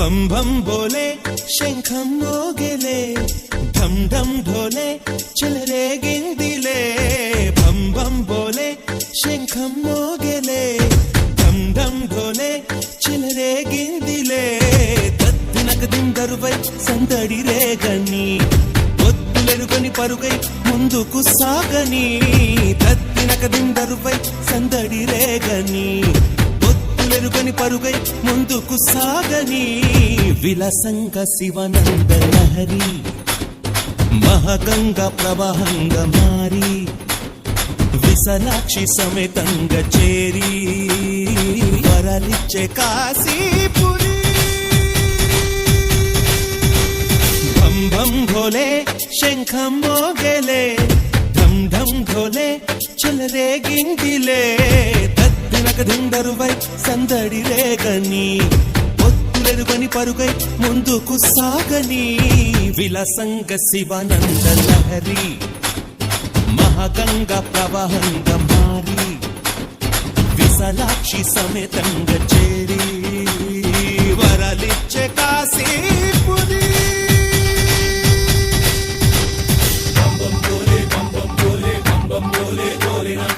భం భం బోలే శంఖం మోగెలే ఢం ఢం ఢోలే చెలరేగిందిలే భం భం బోలే శంఖం మోగెలే ఢం ఢం ఢోలే చెలరేగిందిలే తత్తినక దిందరువై సందడి రేగని ఒత్తులెరుగని పరుగై ముందుకు సాగని తత్తినక దిందరువై సందడి రేగని ఒత్తులెరుగని పరుగై ముందుకు సాగని విలసంగ శివనంద లహరి మహగంగ ప్రవాహంగా మారి విశాలాక్షి సమేతంగా చేరి వరలిచ్చే కాశీపురి భం భం భోలే శంఖం మోగెలే ఢం ఢం ఢోలే చెలరేగిందిలే తద్దినక దిందరువై సందడి రేగని ఒత్తులెరుగని పరుగై ముందుకు సాగని విలసంగ శివానంద లహరి మహాగంగా ప్రవాహంగా మారి విశాలాక్షి సమేతంగా చేరి వరలిచ్చే కాశీపురి బం బం బోలే బం బం బోలే బం బం బోలే డోలేనా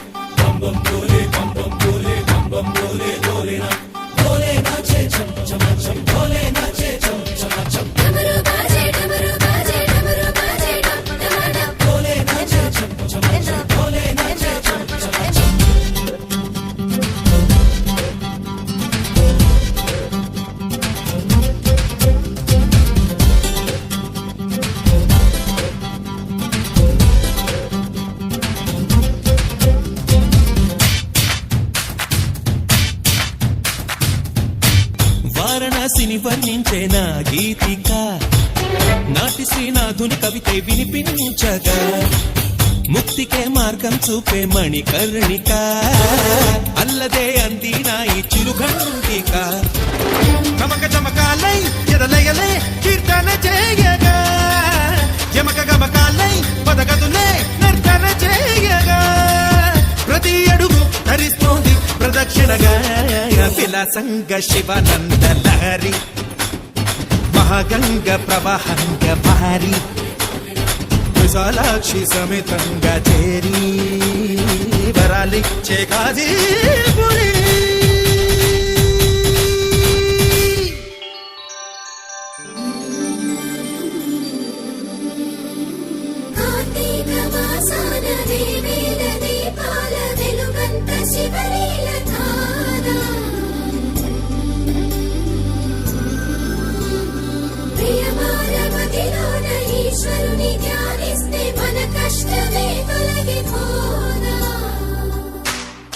బం బం బోలే బం బం బోలే బం బం బోలే డోలేనా డోలే నాచే చం చం చం డోలే నాచే చం చం చం డమరు బాజే డమరు బాజే డమరు బాజే డమ్ డమ డమ్ డోలే నాచే చం చం చం డోలే నాచే చం చం చం వారణాసిని వర్ణించే నా గీతిక నాటి శ్రీనాథుని కవితే వినిపించగా ముక్తికే మార్గం చూపే మణికర్ణిక అల్లదే అంది నా ఈ చిరుఘంటిక చమక చమకాలై ఎదలయలే కీర్తన చేయగా యమక గమకాలై పదగదులే నర్తన చేయగా ప్రతి అడుగు ధరిస్తోంది ప్రదక్షిణగా విలాసంగ శివానంద లహరి మహాగంగ ప్రవాహంగ భారీ విశాలాక్షి సమేతంగా చేరి వరాలిచ్చే కాశీపురి కార్తీక మాసాన దేవేల దీపాల వెలుగంత శివరి